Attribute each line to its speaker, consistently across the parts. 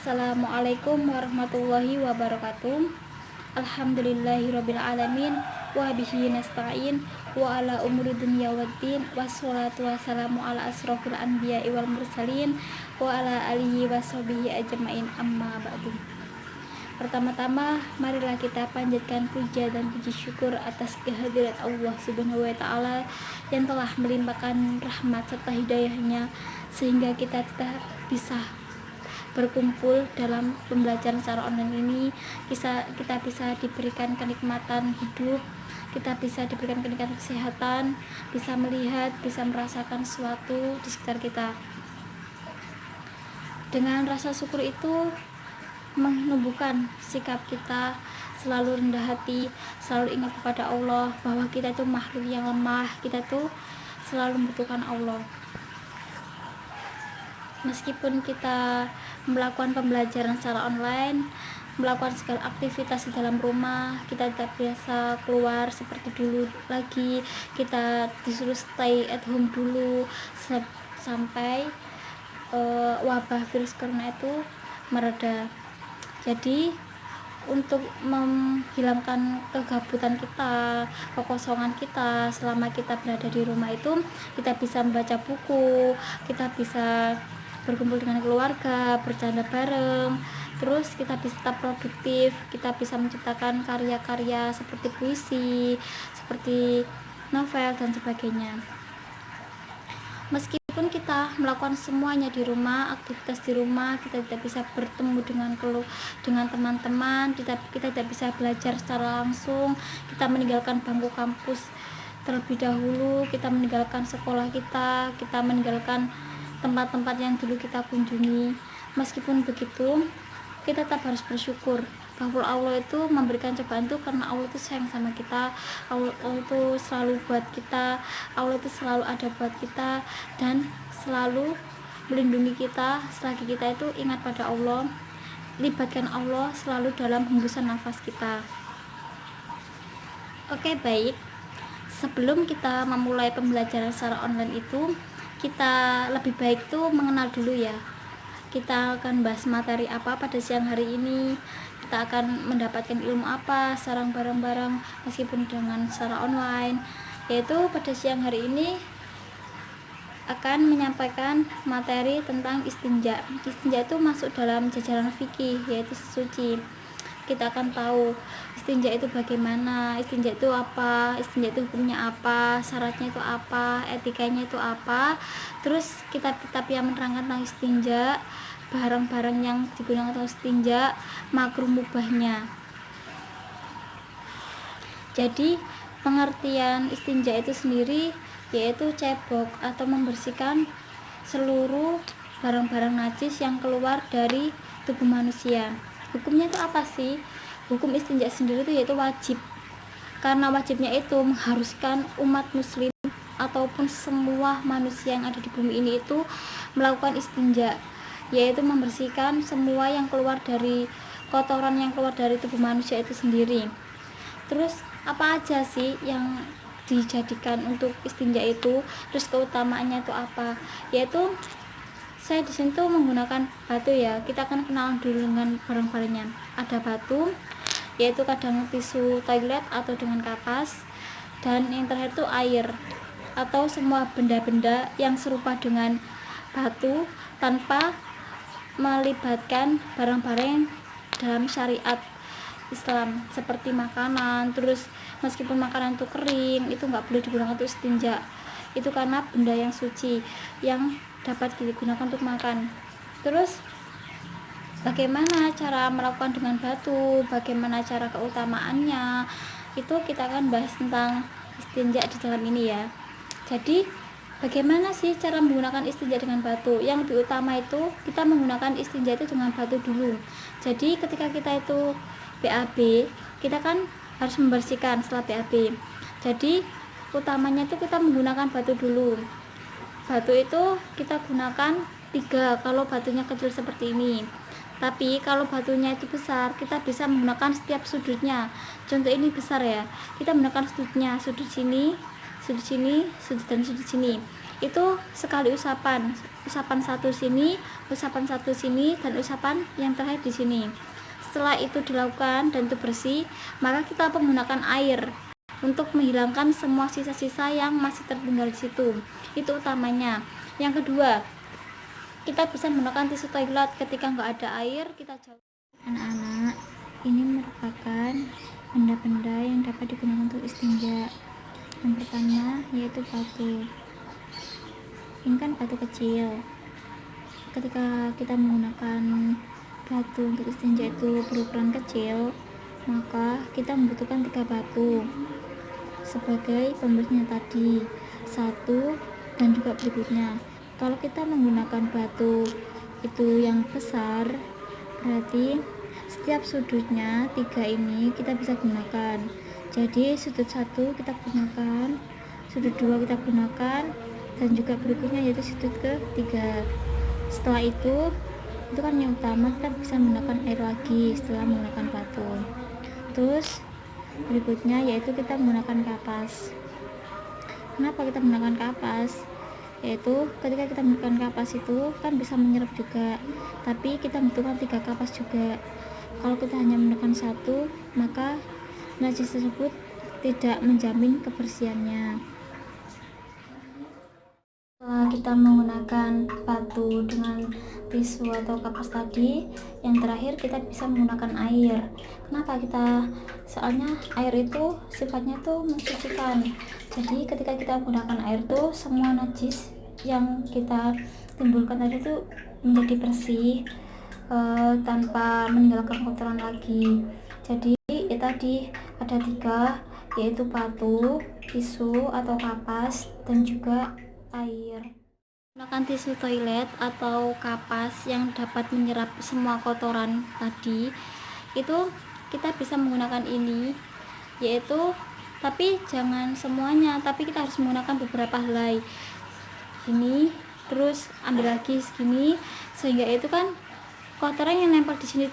Speaker 1: Assalamualaikum warahmatullahi wabarakatuh. Alhamdulillahirabbil alamin wa bihi nasta'in wa ala umuri dunya waddin wassalatu wassalamu ala asrofil anbiya'i wal mursalin wa ala alihi washabihi ajmain amma ba'du. Pertama-tama marilah kita panjatkan puja dan puji syukur atas kehadirat Allah Subhanahu wa taala yang telah melimpahkan rahmat serta hidayahnya sehingga kita bisa berkumpul dalam pembelajaran secara online ini. Kita bisa diberikan kenikmatan hidup, kita bisa diberikan kenikmatan kesehatan, bisa melihat, bisa merasakan sesuatu di sekitar kita. Dengan rasa syukur itu menumbuhkan sikap kita selalu rendah hati, selalu ingat kepada Allah bahwa kita itu makhluk yang lemah, kita tuh selalu membutuhkan Allah. Meskipun kita melakukan pembelajaran secara online, melakukan segala aktivitas di dalam rumah, kita tidak biasa keluar seperti dulu lagi, kita disuruh stay at home dulu sampai wabah virus corona itu mereda. Jadi untuk menghilangkan kegabutan kita, kekosongan kita selama kita berada di rumah itu, kita bisa membaca buku, kita bisa berkumpul dengan keluarga, bercanda bareng, terus kita bisa tetap produktif, kita bisa menciptakan karya-karya seperti puisi, seperti novel dan sebagainya. Meskipun kita melakukan semuanya di rumah, aktivitas di rumah, kita tidak bisa bertemu dengan teman-teman, kita tidak bisa belajar secara langsung, kita meninggalkan bangku kampus terlebih dahulu, kita meninggalkan sekolah kita meninggalkan tempat-tempat yang dulu kita kunjungi. Meskipun begitu, kita tetap harus bersyukur bahwa Allah itu memberikan cobaan itu karena Allah itu sayang sama kita, Allah itu selalu buat kita, Allah itu selalu ada buat kita dan selalu melindungi kita selagi kita itu ingat pada Allah, libatkan Allah selalu dalam hembusan nafas kita. Oke, baik. Sebelum kita memulai pembelajaran secara online itu, kita lebih baik tuh mengenal dulu ya. Kita akan bahas materi apa pada siang hari ini, kita akan mendapatkan ilmu apa secara bareng-bareng meskipun dengan secara online. Yaitu pada siang hari ini akan menyampaikan materi tentang istinja. Istinja itu masuk dalam jajaran fikih, yaitu sesuci. Kita akan tahu istinja itu bagaimana, istinja itu apa, istinja itu hukumnya apa, syaratnya itu apa, etikanya itu apa. Terus kitab-kitab yang menerangkan tentang istinja, barang-barang yang digunakan untuk istinja, makruh mubahnya. Jadi pengertian istinja itu sendiri yaitu cebok atau membersihkan seluruh barang-barang najis yang keluar dari tubuh manusia. Hukumnya itu apa sih? Hukum istinja sendiri itu yaitu wajib, karena wajibnya itu mengharuskan umat muslim ataupun semua manusia yang ada di bumi ini itu melakukan istinja, yaitu membersihkan semua yang keluar dari kotoran yang keluar dari tubuh manusia itu sendiri. Terus apa aja sih yang dijadikan untuk istinja itu, terus keutamaannya itu apa? Yaitu saya di sini tuh menggunakan batu ya. Kita akan kenalan dulu dengan barang-barangnya. Ada batu, yaitu kadang tisu toilet atau dengan kapas, dan yang terakhir itu air atau semua benda-benda yang serupa dengan batu tanpa melibatkan barang-barang dalam syariat Islam seperti makanan. Terus meskipun makanan itu kering, itu nggak boleh digunakan untuk istinja, itu karena benda yang suci yang dapat digunakan untuk makan. Terus bagaimana cara melakukan dengan batu, bagaimana cara keutamaannya, itu kita akan bahas tentang istinja di dalam ini ya. Jadi bagaimana sih cara menggunakan istinja dengan batu? Yang lebih utama itu kita menggunakan istinja itu dengan batu dulu. Jadi ketika kita itu BAB, kita kan harus membersihkan setelah BAB. Jadi utamanya itu kita menggunakan batu dulu. Batu itu kita gunakan 3 kalau batunya kecil seperti ini. Tapi kalau batunya itu besar, kita bisa menggunakan setiap sudutnya. Contoh ini besar ya, kita menggunakan sudutnya, sudut sini, sudut sini, sudut dan sudut sini. itu sekali usapan satu sini, usapan satu sini, dan usapan yang terakhir di sini. Setelah itu dilakukan dan itu bersih, maka kita menggunakan air untuk menghilangkan semua sisa-sisa yang masih tertinggal di situ. Itu utamanya. Yang kedua, kita bisa menggunakan tisu toilet ketika nggak ada air, kita jauh. Anak-anak, ini merupakan benda-benda yang dapat digunakan untuk istinja. Yang pertama yaitu batu. Ini kan batu kecil. Ketika kita menggunakan batu untuk istinja itu berukuran kecil, maka kita membutuhkan 3 batu sebagai pembersihnya tadi, 1 dan juga berikutnya. Kalau kita menggunakan batu itu yang besar, berarti setiap sudutnya 3 ini kita bisa gunakan. Jadi sudut 1 kita gunakan, sudut 2 kita gunakan, dan juga berikutnya yaitu sudut ke-3. Setelah itu kan yang utama kita bisa menggunakan air lagi setelah menggunakan batu. Terus berikutnya yaitu kita menggunakan kapas. Kenapa kita menggunakan kapas? Yaitu ketika kita menggunakan kapas itu kan bisa menyerap juga, tapi kita membutuhkan 3 kapas juga. Kalau kita hanya menggunakan 1, maka najis tersebut tidak menjamin kebersihannya. Setelah kita menggunakan batu dengan tisu atau kapas tadi, yang terakhir kita bisa menggunakan air. Kenapa kita? Soalnya air itu sifatnya tuh mensucikan. Jadi ketika kita menggunakan air tuh semua najis yang kita timbulkan tadi tuh menjadi bersih, tanpa meninggalkan kotoran lagi. Jadi tadi ada 3, yaitu batu, tisu atau kapas, dan juga air. Menggunakan tisu toilet atau kapas yang dapat menyerap semua kotoran tadi, itu kita bisa menggunakan ini, yaitu tapi jangan semuanya, tapi kita harus menggunakan beberapa helai. Ini terus ambil lagi segini, sehingga itu kan kotoran yang nempel di sini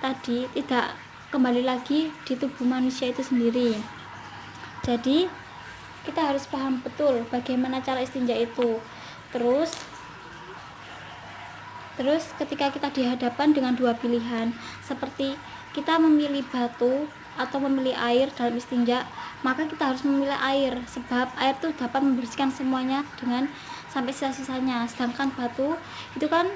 Speaker 1: tadi tidak kembali lagi di tubuh manusia itu sendiri. Jadi kita harus paham betul bagaimana cara istinja itu. Terus ketika kita dihadapkan dengan 2 pilihan, seperti kita memilih batu atau memilih air dalam istinja, maka kita harus memilih air, sebab air itu dapat membersihkan semuanya dengan sampai sisa-sisanya. Sedangkan batu itu kan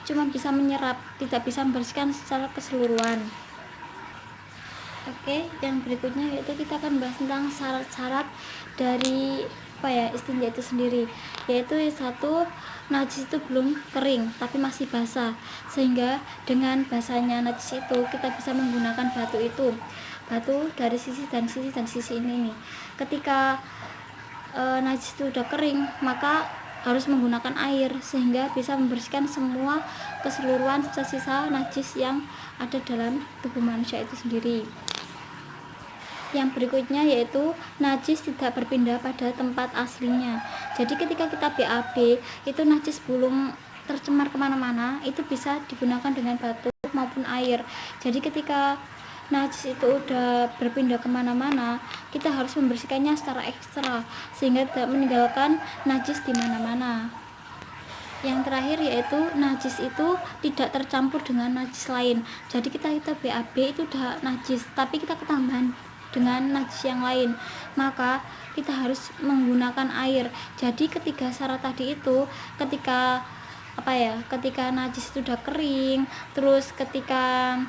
Speaker 1: cuma bisa menyerap, tidak bisa membersihkan secara keseluruhan. Oke, yang berikutnya yaitu kita akan bahas tentang syarat-syarat dari istinja itu sendiri, yaitu 1, najis itu belum kering tapi masih basah, sehingga dengan basahnya najis itu kita bisa menggunakan batu dari sisi dan sisi ini nih. Ketika najis itu udah kering, maka harus menggunakan air sehingga bisa membersihkan semua keseluruhan sisa-sisa najis yang ada dalam tubuh manusia itu sendiri. Yang berikutnya yaitu najis tidak berpindah pada tempat aslinya. Jadi ketika kita BAB itu najis belum tercemar kemana-mana, itu bisa digunakan dengan batu maupun air. Jadi ketika najis itu udah berpindah kemana-mana, kita harus membersihkannya secara ekstra sehingga tidak meninggalkan najis di mana-mana. Yang terakhir yaitu najis itu tidak tercampur dengan najis lain. Jadi kita BAB itu udah najis, tapi kita ketambahan dengan najis yang lain, maka kita harus menggunakan air. Jadi ketiga syarat tadi itu ketika najis itu udah kering, terus ketika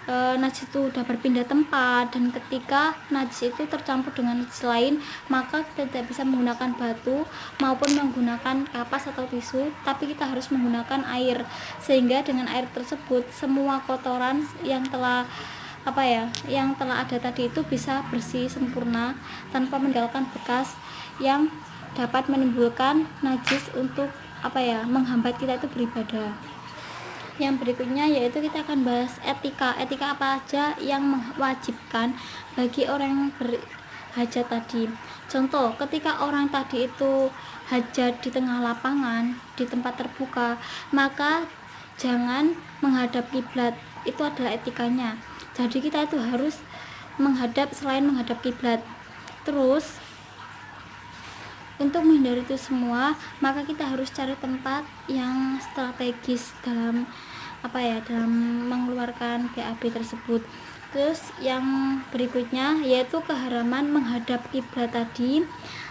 Speaker 1: najis itu udah berpindah tempat, dan ketika najis itu tercampur dengan najis lain, maka kita tidak bisa menggunakan batu maupun menggunakan kapas atau tisu, tapi kita harus menggunakan air, sehingga dengan air tersebut semua kotoran yang telah ada tadi itu bisa bersih sempurna tanpa meninggalkan bekas yang dapat menimbulkan najis untuk menghambat kita itu beribadah. Yang berikutnya yaitu kita akan bahas etika apa aja yang mewajibkan bagi orang yang berhajat tadi. Contoh, ketika orang tadi itu hajat di tengah lapangan, di tempat terbuka, maka jangan menghadap kiblat. Itu adalah etikanya. Jadi kita itu harus menghadap selain menghadap kiblat. Terus Untuk menghindari itu semua, maka kita harus cari tempat yang strategis dalam dalam mengeluarkan BAB tersebut. Terus yang berikutnya yaitu keharaman menghadap kiblat tadi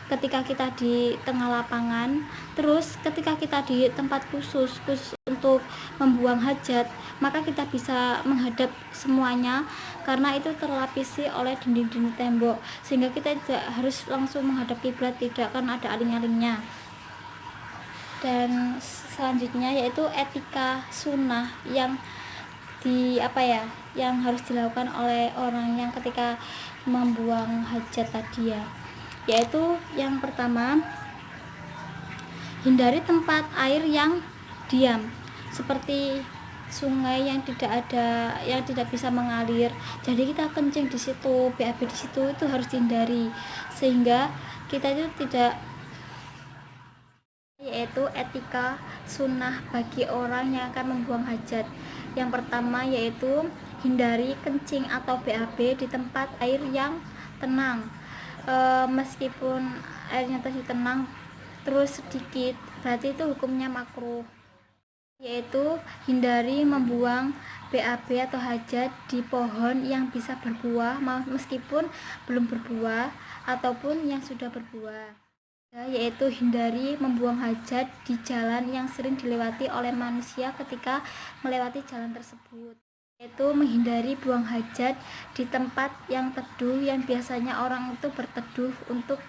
Speaker 1: ketika kita di tengah lapangan. Terus ketika kita di tempat khusus untuk membuang hajat, maka kita bisa menghadap semuanya karena itu terlapisi oleh dinding-dinding tembok, sehingga kita tidak harus langsung menghadap kiblat, tidak, kan ada aling-alingnya. Dan selanjutnya yaitu etika sunnah yang yang harus dilakukan oleh orang yang ketika membuang hajat tadi ya, yaitu yang pertama, hindari tempat air yang diam seperti sungai yang tidak bisa mengalir, jadi kita kencing di situ, BAB di situ, itu harus dihindari sehingga kita itu tidak, yaitu etika sunnah bagi orang yang akan membuang hajat. Yang pertama yaitu hindari kencing atau BAB di tempat air yang tenang, meskipun airnya tadi tenang terus sedikit, berarti itu hukumnya makruh. Yaitu hindari membuang BAB atau hajat di pohon yang bisa berbuah meskipun belum berbuah ataupun yang sudah berbuah. Yaitu hindari membuang hajat di jalan yang sering dilewati oleh manusia ketika melewati jalan tersebut, yaitu menghindari buang hajat di tempat yang teduh yang biasanya orang itu berteduh untuk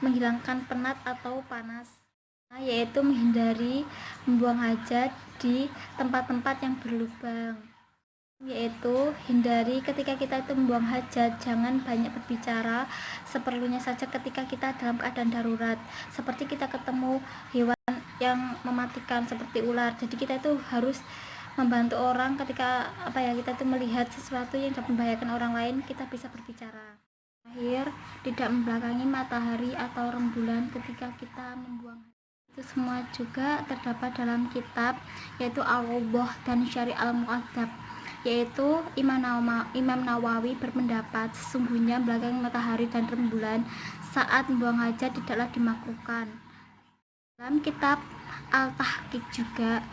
Speaker 1: menghilangkan penat atau panas. Yaitu menghindari membuang hajat di tempat-tempat yang berlubang, yaitu hindari ketika kita itu membuang hajat, jangan banyak berbicara, seperlunya saja ketika kita dalam keadaan darurat, seperti kita ketemu hewan yang mematikan seperti ular, jadi kita itu harus membantu orang ketika kita itu melihat sesuatu yang dapat membahayakan orang lain, kita bisa berbicara. Terakhir, tidak membelakangi matahari atau rembulan ketika kita membuang hajat. Itu semua juga terdapat dalam kitab yaitu Al-Rawdah dan Syari Al-Mu'adzab, yaitu Imam Nawawi berpendapat sesungguhnya belakang matahari dan rembulan saat membuang hajat tidaklah dimakruhkan. Dalam kitab Al-Tahqiq juga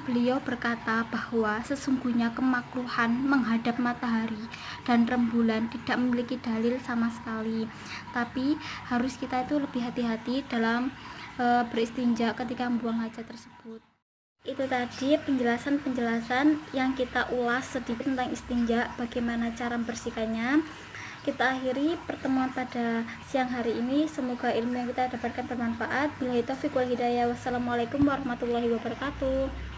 Speaker 1: beliau berkata bahwa sesungguhnya kemakruhan menghadap matahari dan rembulan tidak memiliki dalil sama sekali, tapi harus kita itu lebih hati-hati dalam beristinja ketika membuang hajat tersebut. Itu tadi penjelasan yang kita ulas sedikit tentang istinja, bagaimana cara membersihkannya. Kita akhiri pertemuan pada siang hari ini, semoga ilmu yang kita dapatkan bermanfaat. Billahi taufiq wal hidayah. Wassalamualaikum warahmatullahi wabarakatuh.